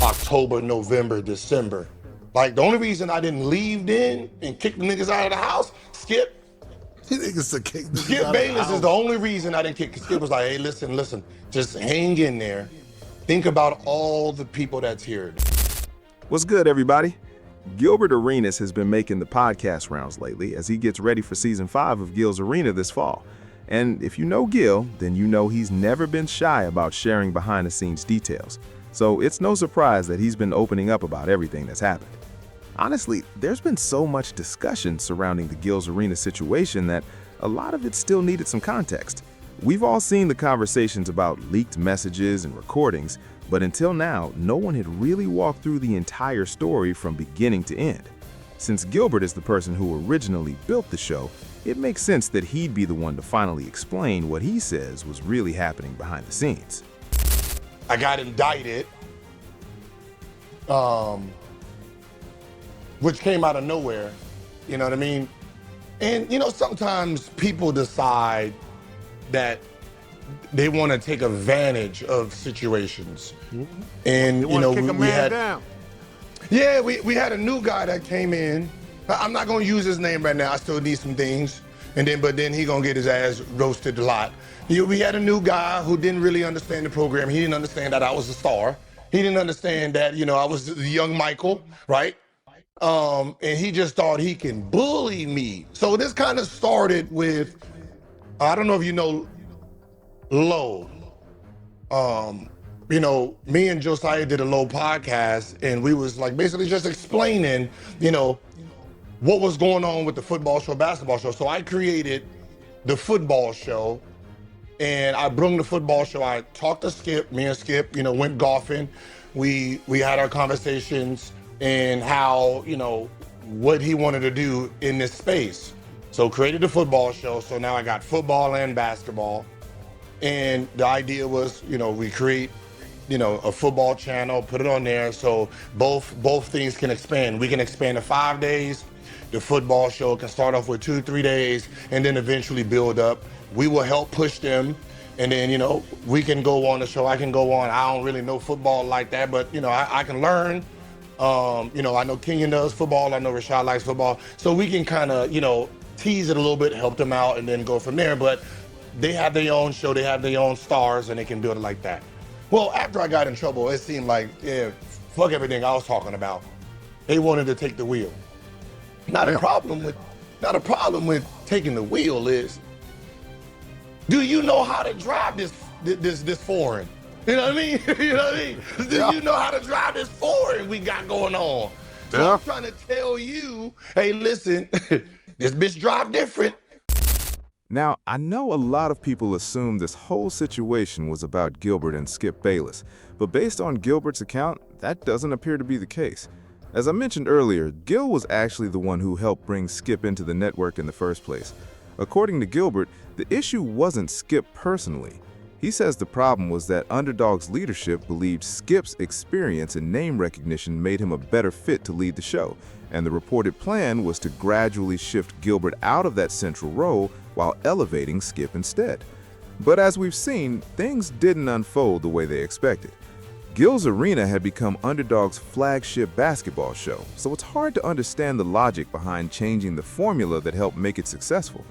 October, November, December. Like, the only reason I didn't leave then and kick the niggas out of the house, Skip Bayless is the only reason I didn't kick. Skip was like, hey, listen, just hang in there. Think about all the people that's here. What's good, everybody? Gilbert Arenas has been making the podcast rounds lately as he gets ready for Season 5 of Gils Arena this fall. And if you know Gil, then you know he's never been shy about sharing behind-the-scenes details. So it's no surprise that he's been opening up about everything that's happened. Honestly, there's been so much discussion surrounding the Gils Arena situation that a lot of it still needed some context. We've all seen the conversations about leaked messages and recordings, but until now, no one had really walked through the entire story from beginning to end. Since Gilbert is the person who originally built the show, it makes sense that he'd be the one to finally explain what he says was really happening behind the scenes. I got indicted, which came out of nowhere, you know what I mean? And, you know, sometimes people decide that they want to take advantage of situations. And, you know, we had a new guy that came in. I'm not going to use his name right now. I still need some things. But then he going to get his ass roasted a lot. We had a new guy who didn't really understand the program. He didn't understand that I was a star. He didn't understand that, you know, I was the young Michael, right? And he just thought he can bully me. So this kind of started with, I don't know if you know Low. You know, me and Josiah did a Low podcast, and we was like basically just explaining, you know, what was going on with the football show, basketball show. So I created the football show, and I brung the football show. I talked to Skip, me and Skip, you know, went golfing. We had our conversations and how, you know, what he wanted to do in this space. So created the football show. So now I got football and basketball. And the idea was, you know, we create, you know, a football channel, put it on there so both things can expand. We can expand to 5 days. The football show can start off with 2-3 days and then eventually build up. We will help push them. And then, you know, we can go on the show. I can go on. I don't really know football like that, but, you know, I can learn. You know, I know Kenyon does football. I know Rashad likes football. So we can kind of, you know, tease it a little bit, help them out, and then go from there. But they have their own show. They have their own stars, and they can build it like that. Well, after I got in trouble, it seemed like, yeah, fuck everything I was talking about. They wanted to take the wheel. Not a problem with taking the wheel is, do you know how to drive this foreign? You know what I mean? You know what I mean? Do you know how to drive this foreign we got going on? So I'm trying to tell you, hey, listen, this bitch drive different. Now, I know a lot of people assume this whole situation was about Gilbert and Skip Bayless, but based on Gilbert's account, that doesn't appear to be the case. As I mentioned earlier, Gil was actually the one who helped bring Skip into the network in the first place. According to Gilbert, the issue wasn't Skip personally. He says the problem was that Underdog's leadership believed Skip's experience and name recognition made him a better fit to lead the show, and the reported plan was to gradually shift Gilbert out of that central role while elevating Skip instead. But as we've seen, things didn't unfold the way they expected. Gils Arena had become Underdog's flagship basketball show, so it's hard to understand the logic behind changing the formula that helped make it successful.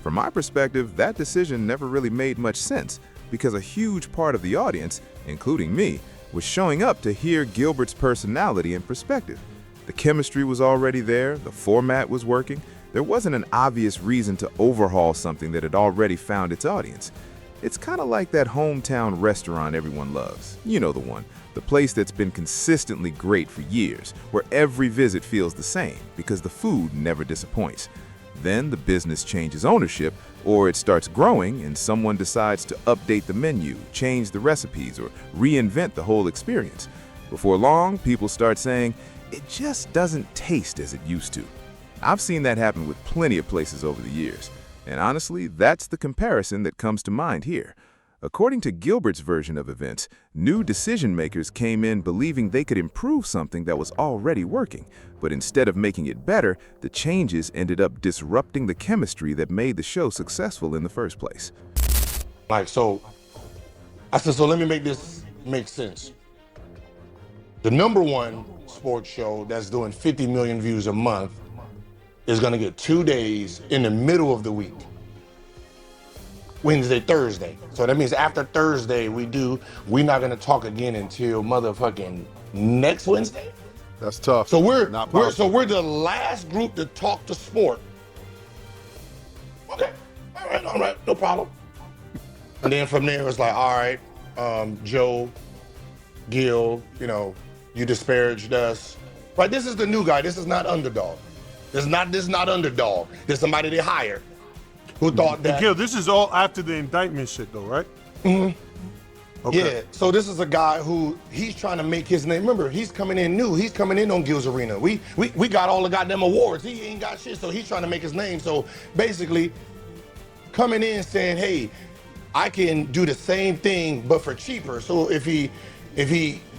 From my perspective, that decision never really made much sense because a huge part of the audience, including me, was showing up to hear Gilbert's personality and perspective. The chemistry was already there, the format was working. There wasn't an obvious reason to overhaul something that had already found its audience. It's kind of like that hometown restaurant everyone loves. You know the one, the place that's been consistently great for years, where every visit feels the same because the food never disappoints. Then the business changes ownership, or it starts growing and someone decides to update the menu, change the recipes, or reinvent the whole experience. Before long, people start saying, it just doesn't taste as it used to. I've seen that happen with plenty of places over the years. And honestly, that's the comparison that comes to mind here. According to Gilbert's version of events, new decision makers came in believing they could improve something that was already working, but instead of making it better, the changes ended up disrupting the chemistry that made the show successful in the first place. Like, so I said, so let me make this make sense. the #1 sports show that's doing 50 million views a month is gonna get 2 days in the middle of the week. Wednesday, Thursday. So that means after Thursday, we're not gonna talk again until motherfucking next Wednesday. That's tough. So we're the last group to talk to sport. Okay, all right, no problem. And then from there, it's like, all right, Joe, Gil, you disparaged us. Right, this is the new guy. This is not Underdog. This is not Underdog. This is somebody they hired who thought that. Gil, this is all after the indictment shit, though, right? Mm-hmm. Okay. Yeah, so this is a guy who he's trying to make his name. Remember, he's coming in new. He's coming in on Gils Arena. We got all the goddamn awards. He ain't got shit, so he's trying to make his name. So basically, coming in saying, hey, I can do the same thing, but for cheaper. So if he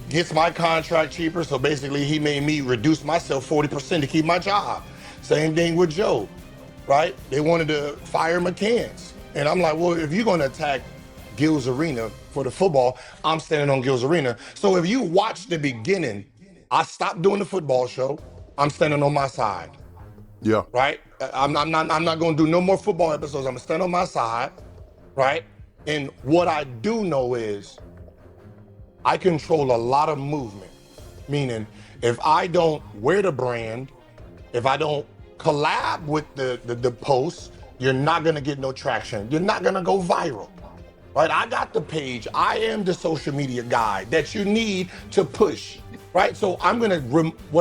gets my contract cheaper, so basically he made me reduce myself 40% to keep my job. Same thing with Joe, right? They wanted to fire McCants. And I'm like, well, if you're gonna attack Gils Arena for the football, I'm standing on Gils Arena. So if you watch the beginning, I stopped doing the football show. I'm standing on my side. Yeah. Right? I'm not gonna do no more football episodes. I'm gonna stand on my side, right? And what I do know is I control a lot of movement. Meaning, if I don't wear the brand, if I don't collab with the posts, you're not gonna get no traction. You're not gonna go viral. Right? I got the page. I am the social media guy that you need to push. Right? So what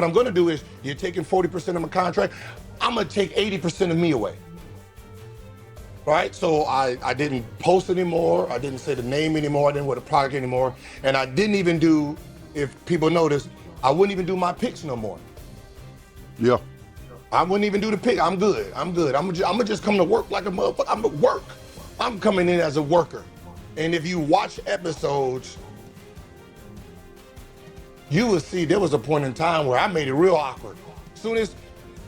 I'm gonna do is, you're taking 40% of my contract, I'm gonna take 80% of me away. Right? So I didn't post anymore. I didn't say the name anymore. I didn't wear the product anymore. And I didn't even do, if people notice, I wouldn't even do my picks no more. Yeah. I wouldn't even do the pick. I'm good. I'm gonna just come to work like a motherfucker. I'm at work. I'm coming in as a worker. And if you watch episodes, you will see there was a point in time where I made it real awkward. As soon as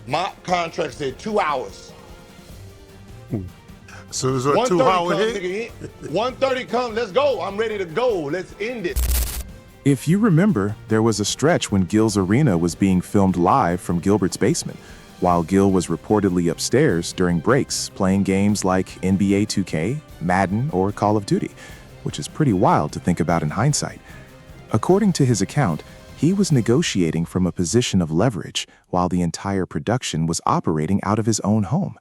my contract said 2 hours. So there's a 2 hour hit? Nigga, 1:30 come, let's go. I'm ready to go. Let's end it. If you remember, there was a stretch when Gils Arena was being filmed live from Gilbert's basement, while Gil was reportedly upstairs during breaks playing games like NBA 2K, Madden, or Call of Duty, which is pretty wild to think about in hindsight. According to his account, he was negotiating from a position of leverage while the entire production was operating out of his own home.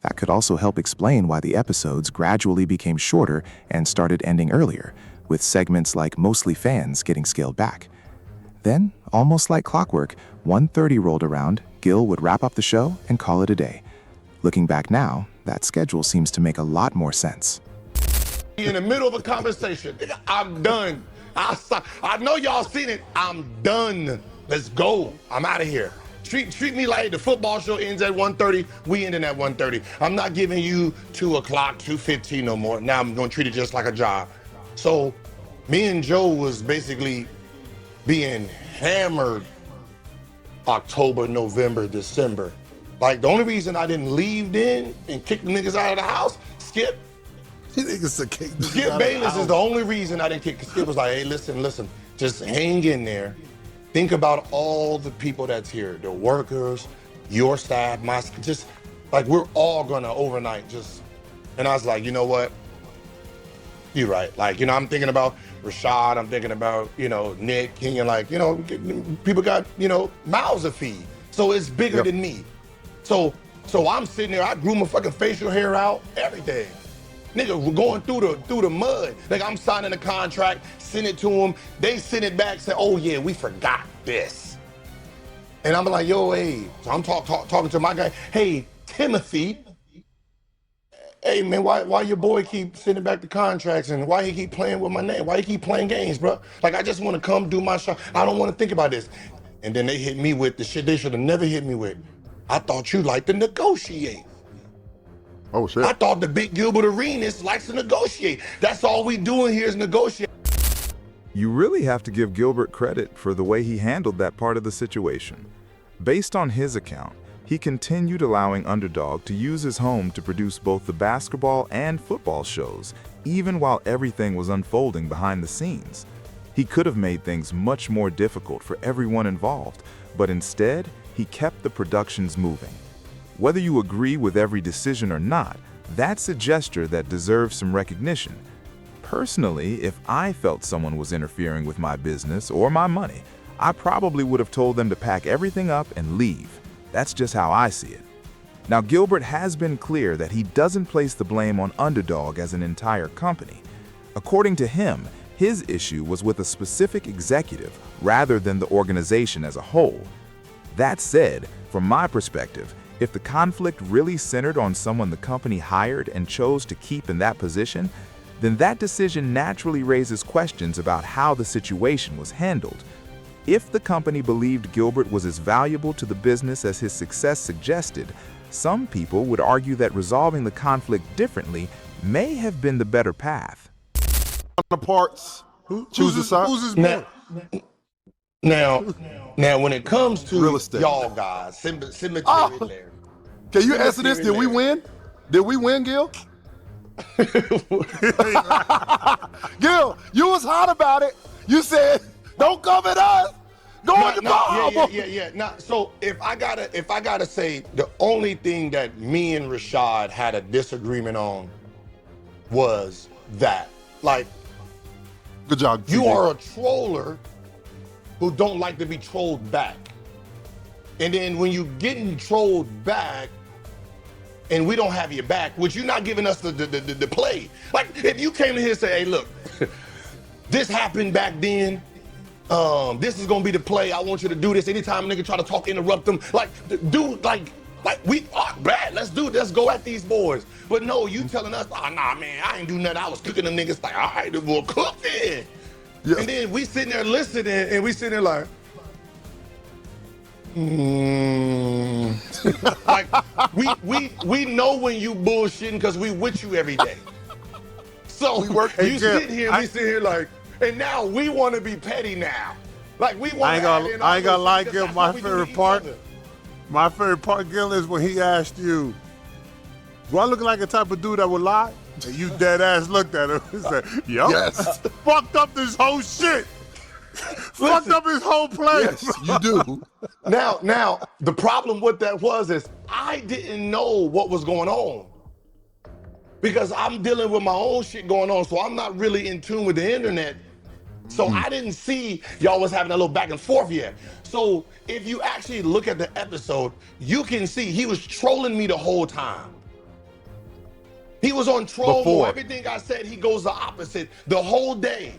That could also help explain why the episodes gradually became shorter and started ending earlier, with segments like Mostly Fans getting scaled back. Then, almost like clockwork, 1:30 rolled around, Gil would wrap up the show and call it a day. Looking back now, that schedule seems to make a lot more sense. In the middle of a conversation, I'm done. I know y'all seen it. I'm done. Let's go. I'm out of here. Treat me like the football show ends at 1:30. We ending at 1:30. I'm not giving you 2 o'clock, 2:15 no more. Now I'm gonna treat it just like a job. So me and Joe was basically being hammered October, November, December. Like, the only reason I didn't leave then and kick the niggas out of the house, Skip Bayless is the only reason I didn't kick. Skip was like, hey, listen, just hang in there. Think about all the people that's here, the workers, your staff, my, just like, we're all gonna overnight just, and I was like, you know what? You're right. Like, I'm thinking about Rashad, I'm thinking about, Nick, King, and like, people got, mouths to feed. So it's bigger than me. So I'm sitting there, I grew my fucking facial hair out, everything. Nigga, we're going through the mud. Like, I'm signing a contract, send it to them. They send it back, say, oh yeah, we forgot this. And I'm like, yo, hey. So I'm talking to my guy, hey, Timothy. Hey man, why your boy keep sending back the contracts and why he keep playing with my name? Why he keep playing games, bro? Like, I just want to come do my show. I don't want to think about this. And then they hit me with the shit they should have never hit me with. I thought you liked to negotiate. Oh shit. I thought the big Gilbert Arenas likes to negotiate. That's all we doing here is negotiate. You really have to give Gilbert credit for the way he handled that part of the situation. Based on his account, he continued allowing Underdog to use his home to produce both the basketball and football shows, even while everything was unfolding behind the scenes. He could have made things much more difficult for everyone involved, but instead, he kept the productions moving. Whether you agree with every decision or not, that's a gesture that deserves some recognition. Personally, if I felt someone was interfering with my business or my money, I probably would have told them to pack everything up and leave. That's just how I see it. Now, Gilbert has been clear that he doesn't place the blame on Underdog as an entire company. According to him, his issue was with a specific executive rather than the organization as a whole. That said, from my perspective, if the conflict really centered on someone the company hired and chose to keep in that position, then that decision naturally raises questions about how the situation was handled. If the company believed Gilbert was as valuable to the business as his success suggested, some people would argue that resolving the conflict differently may have been the better path. The parts. Choose a side. Who's his boy? Now, when it comes to Real estate. y'all guys, cemetery Oh. Larry. Can you answer this? Did we win? Did we win, Gil? Gil, you was hot about it. You said, "Don't come at us. Go on the ball." Yeah. Now, so if I gotta say, the only thing that me and Rashad had a disagreement on was that, like, Good job. you TJ. are a troller who don't like to be trolled back. And then when you getting trolled back and we don't have your back, which you're not giving us the play. Like, if you came in here and say, hey, look, this happened back then. This is gonna be the play. I want you to do this. Anytime a nigga try to talk, interrupt them. Like, dude, like we are bad. Let's do it. Let's go at these boys. But no, you telling us, oh, nah, man, I ain't do nothing. I was cooking them niggas. Like, all right, then we'll cook then. Yeah. And then we sitting there listening, and we sitting there like, like we know when you bullshitting because we with you every day. So you sit here, and we sit here like, and now we want to be petty now. Like, we want to. I ain't gonna lie, Gil. My favorite part, Gil, is when he asked you, "Do I look like a type of dude that would lie?" And you dead ass looked at him and said, "Yup." Yes. Fucked up this whole shit. Fucked up his whole play. Yes, you do. Now, the problem with that is I didn't know what was going on because I'm dealing with my own shit going on, so I'm not really in tune with the internet. So I didn't see y'all was having a little back and forth yet. So if you actually look at the episode, you can see he was trolling me the whole time. He was on troll mode. Everything I said, he goes the opposite the whole day.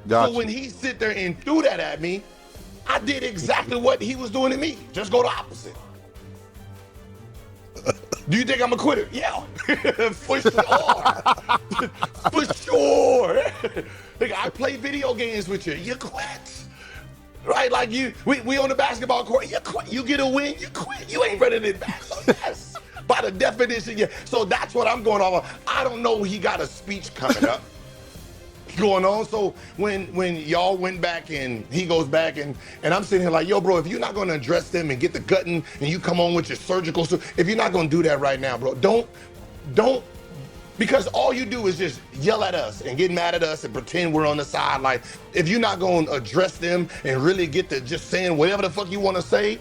Gotcha. So when he sit there and threw that at me, I did exactly what he was doing to me. Just go the opposite. Do you think I'm a quitter? Yeah, for sure. For sure. Like, I play video games with you. You quit. Right? Like, we on the basketball court, you quit. You get a win, you quit. You ain't running it back. So yes, by the definition, yeah. So that's what I'm going off of. I don't know he got a speech coming up. Going on. So when y'all went back and he goes back and I'm sitting here like, yo, bro, if you're not going to address them and get the gutting and you come on with your surgical, if you're not going to do that right now, bro, don't, because all you do is just yell at us and get mad at us and pretend we're on the side. Like, if you're not going to address them and really get to just saying whatever the fuck you want to say,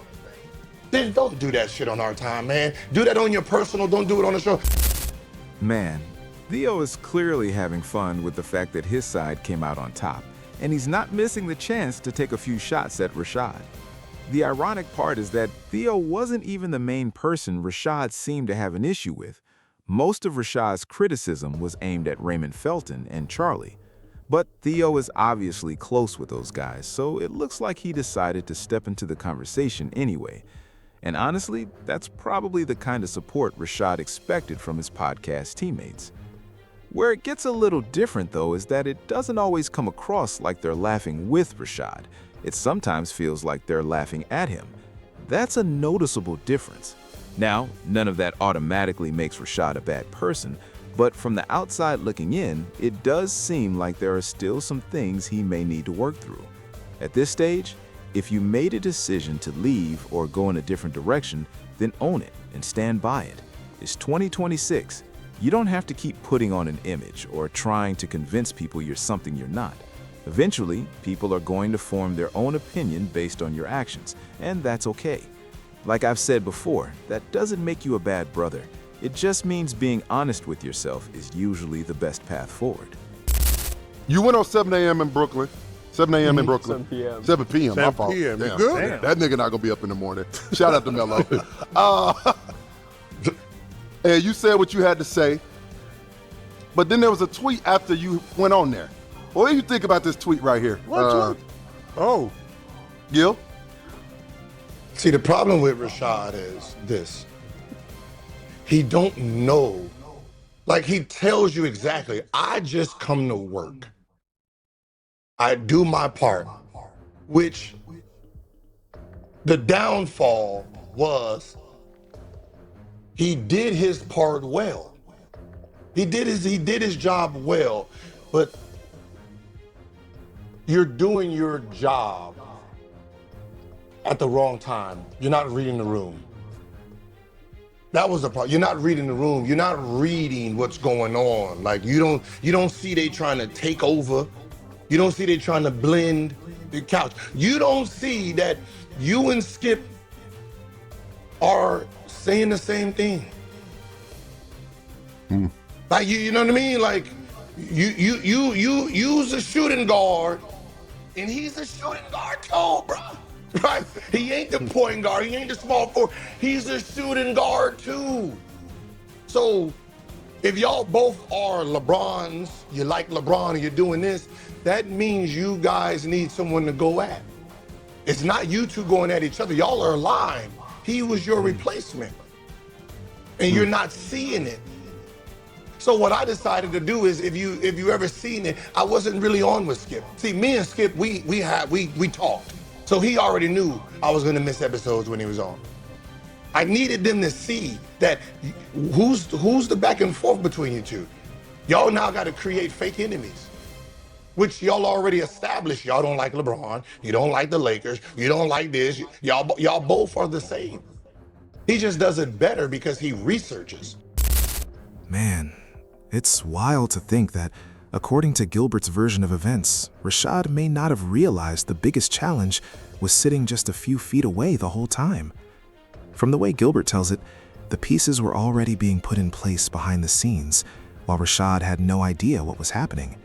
then don't do that shit on our time, man. Do that on your personal, don't do it on the show. Man, Theo is clearly having fun with the fact that his side came out on top, and he's not missing the chance to take a few shots at Rashad. The ironic part is that Theo wasn't even the main person Rashad seemed to have an issue with. Most of Rashad's criticism was aimed at Raymond Felton and Charlie. But Theo is obviously close with those guys, so it looks like he decided to step into the conversation anyway. And honestly, that's probably the kind of support Rashad expected from his podcast teammates. Where it gets a little different, though, is that it doesn't always come across like they're laughing with Rashad. It sometimes feels like they're laughing at him. That's a noticeable difference. Now, none of that automatically makes Rashad a bad person, but from the outside looking in, it does seem like there are still some things he may need to work through. At this stage, if you made a decision to leave or go in a different direction, then own it and stand by it. It's 2026. You don't have to keep putting on an image or trying to convince people you're something you're not. Eventually, people are going to form their own opinion based on your actions, and that's okay. Like I've said before, that doesn't make you a bad brother. It just means being honest with yourself is usually the best path forward. You went on 7 a.m. in Brooklyn. 7 a.m. in Brooklyn. 7 p.m. 7 p.m. My 7 fault. p.m. You Damn. good? That nigga not gonna be up in the morning. Shout out to Melo. And you said what you had to say, but then there was a tweet after you went on there. What do you think about this tweet right here? What tweet? Oh, Gil? See, the problem with Rashad is this. He don't know. Like, he tells you exactly, I just come to work. I do my part, which the downfall was he did his part well. He did his job well, but you're doing your job at the wrong time. You're not reading the room. That was the problem. You're not reading the room. You're not reading what's going on. Like, you don't see they trying to take over. You don't see they trying to blend the couch. You don't see that you and Skip are saying the same thing. Like, you know what I mean? Like, you's a shooting guard, and he's a shooting guard too, bro. Right? He ain't the point guard. He ain't the small forward. He's a shooting guard too. So if y'all both are LeBrons, you like LeBron and you're doing this, that means you guys need someone to go at. It's not you two going at each other. Y'all are aligned. He was your replacement. And you're not seeing it. So what I decided to do is, if you ever seen it, I wasn't really on with Skip. See, me and Skip, we talked. So he already knew I was gonna miss episodes when he was on. I needed them to see that who's the back and forth between you two. Y'all now gotta create fake enemies, which y'all already established. Y'all don't like LeBron, you don't like the Lakers, you don't like this, y'all both are the same. He just does it better because he researches. Man, it's wild to think that, according to Gilbert's version of events, Rashad may not have realized the biggest challenge was sitting just a few feet away the whole time. From the way Gilbert tells it, the pieces were already being put in place behind the scenes, while Rashad had no idea what was happening.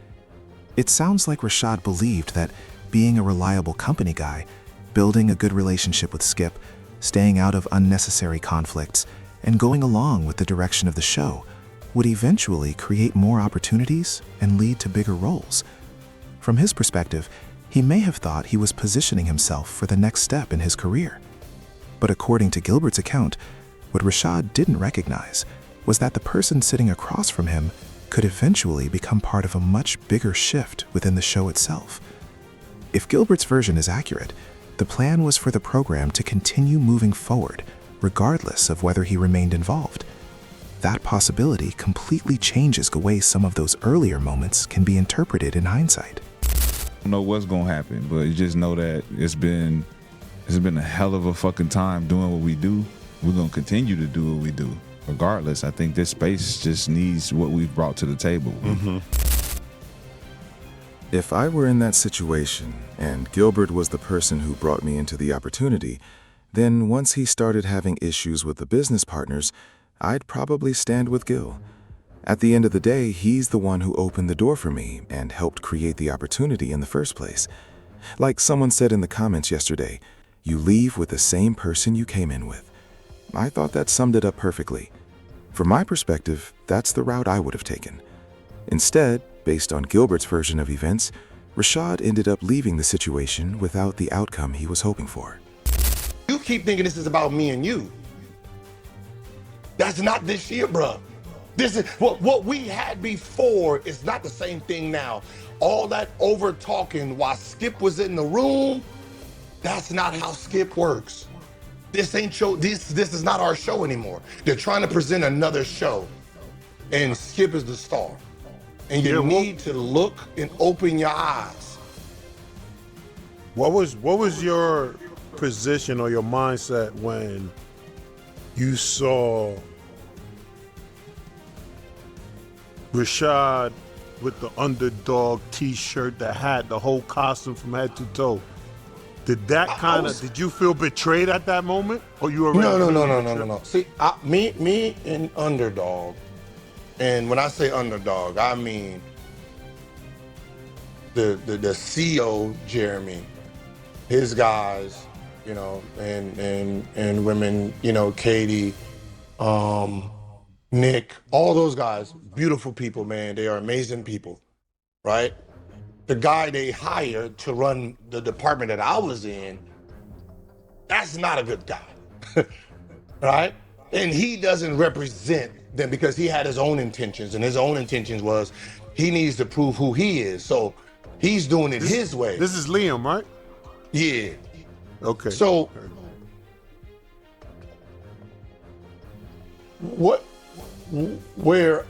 It sounds like Rashad believed that being a reliable company guy, building a good relationship with Skip, staying out of unnecessary conflicts, and going along with the direction of the show would eventually create more opportunities and lead to bigger roles. From his perspective, he may have thought he was positioning himself for the next step in his career. But according to Gilbert's account, what Rashad didn't recognize was that the person sitting across from him could eventually become part of a much bigger shift within the show itself. If Gilbert's version is accurate, the plan was for the program to continue moving forward, regardless of whether he remained involved. That possibility completely changes the way some of those earlier moments can be interpreted in hindsight. I don't know what's gonna happen, but you just know that it's been a hell of a fucking time doing what we do. We're gonna continue to do what we do. Regardless, I think this space just needs what we've brought to the table. If I were in that situation, and Gilbert was the person who brought me into the opportunity, then once he started having issues with the business partners, I'd probably stand with Gil. At the end of the day, he's the one who opened the door for me and helped create the opportunity in the first place. Like someone said in the comments yesterday, you leave with the same person you came in with. I thought that summed it up perfectly. From my perspective, that's the route I would have taken. Instead, based on Gilbert's version of events, Rashad ended up leaving the situation without the outcome he was hoping for. You keep thinking this is about me and you. That's not this year, bro. This is what we had before is not the same thing now. All that over talking while Skip was in the room, that's not how Skip works. This ain't show. This is not our show anymore. They're trying to present another show, and Skip is the star. And you need to look and open your eyes. what was your position or your mindset when you saw Rashad with the underdog T-shirt, the hat, the whole costume from head to toe. Did that kind of? Did you feel betrayed at that moment, or you already? No. See, me and Underdog, and when I say Underdog, I mean the CEO Jeremy, his guys, you know, and women, you know, Katie, Nick, all those guys, beautiful people, man. They are amazing people, right? The guy they hired to run the department that I was in, that's not a good guy, right? And he doesn't represent them because he had his own intentions, and his own intentions was he needs to prove who he is. So he's doing it his way. This is Liam, right? Yeah. Okay. So where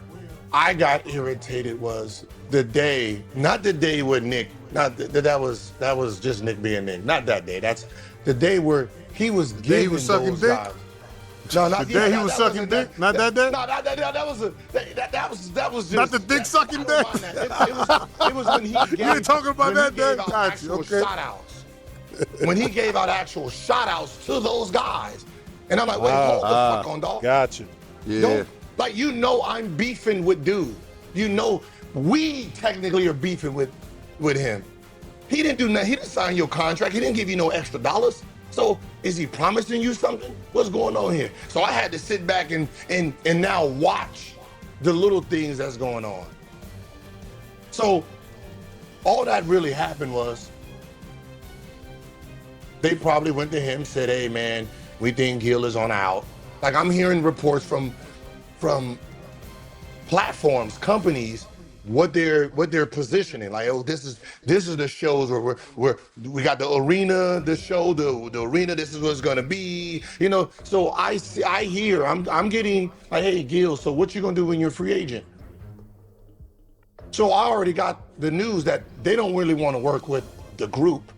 I got irritated was the day, not the day with Nick, that was just Nick being Nick, not that day. That's the day where he was giving he was sucking those dick? guys. No, not The day he was sucking dick? Not that day? No, that was just Not the dick sucking I dick? don't mind that. It was when he gave, You ain't talking about when that he gave day? out Got you, actual okay. shout outs. When he gave out actual shout outs to those guys. And I'm like, wait, hold the fuck on, dog. Gotcha. Yeah. Don't, like, you know I'm beefing with dude. You know we technically are beefing with him. He didn't do nothing. He didn't sign your contract. He didn't give you no extra dollars. So is he promising you something? What's going on here? So I had to sit back and now watch the little things that's going on. So all that really happened was they probably went to him, said, hey man, we think Gil is on out. Like, I'm hearing reports from platforms, companies, what they're positioning. Like, oh, this is the shows where we got the arena, the show, the arena, this is what it's gonna be. You know, so I hear, I'm getting like, hey Gil, so what you gonna do when you're a free agent? So I already got the news that they don't really want to work with the group.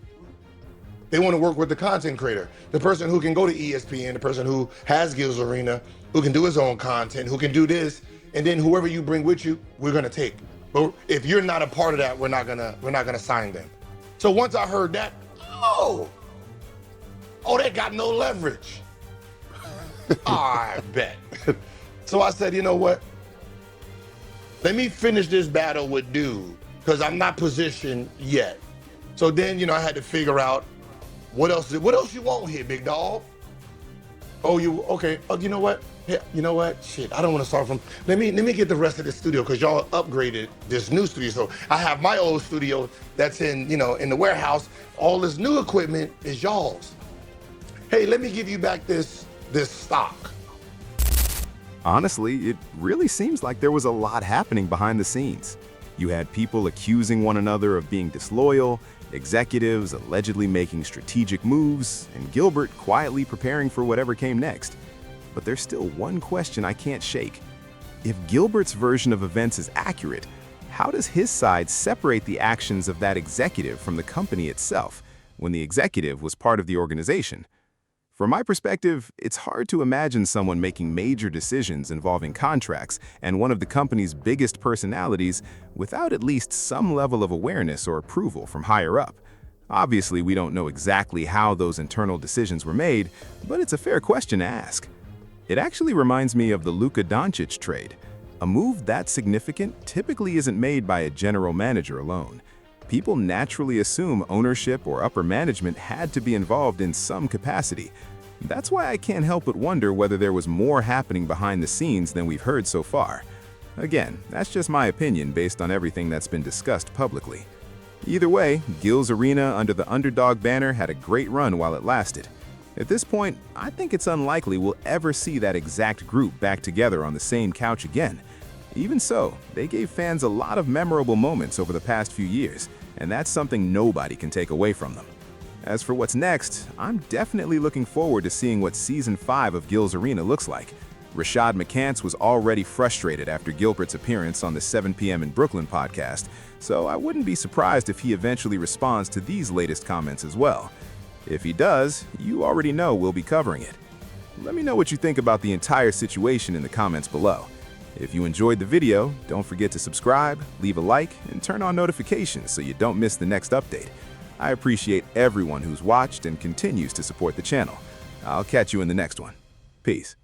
They want to work with the content creator, the person who can go to ESPN, the person who has Gils Arena, who can do his own content, who can do this, and then whoever you bring with you, we're gonna take. But if you're not a part of that, we're not gonna sign them. So once I heard that, oh, they got no leverage. I bet. So I said, you know what? Let me finish this battle with dude, because I'm not positioned yet. So then, you know, I had to figure out what else you want here, big dog? Oh, okay. Oh, you know what? Yeah, you know what? Shit, I don't want to start from. Let me get the rest of the studio because y'all upgraded this new studio. So I have my old studio that's in the warehouse. All this new equipment is y'all's. Hey, let me give you back this stock. Honestly, it really seems like there was a lot happening behind the scenes. You had people accusing one another of being disloyal, executives allegedly making strategic moves, and Gilbert quietly preparing for whatever came next. But there's still one question I can't shake. If Gilbert's version of events is accurate, how does his side separate the actions of that executive from the company itself, when the executive was part of the organization? From my perspective, it's hard to imagine someone making major decisions involving contracts and one of the company's biggest personalities without at least some level of awareness or approval from higher up. Obviously, we don't know exactly how those internal decisions were made, but it's a fair question to ask. It actually reminds me of the Luka Doncic trade. A move that significant typically isn't made by a general manager alone. People naturally assume ownership or upper management had to be involved in some capacity. That's why I can't help but wonder whether there was more happening behind the scenes than we've heard so far. Again, that's just my opinion based on everything that's been discussed publicly. Either way, Gils Arena under the Underdog banner had a great run while it lasted. At this point, I think it's unlikely we'll ever see that exact group back together on the same couch again. Even so, they gave fans a lot of memorable moments over the past few years, and that's something nobody can take away from them. As for what's next, I'm definitely looking forward to seeing what Season 5 of Gils Arena looks like. Rashad McCants was already frustrated after Gilbert's appearance on the 7 p.m. in Brooklyn podcast, so I wouldn't be surprised if he eventually responds to these latest comments as well. If he does, you already know we'll be covering it. Let me know what you think about the entire situation in the comments below. If you enjoyed the video, don't forget to subscribe, leave a like, and turn on notifications so you don't miss the next update. I appreciate everyone who's watched and continues to support the channel. I'll catch you in the next one. Peace.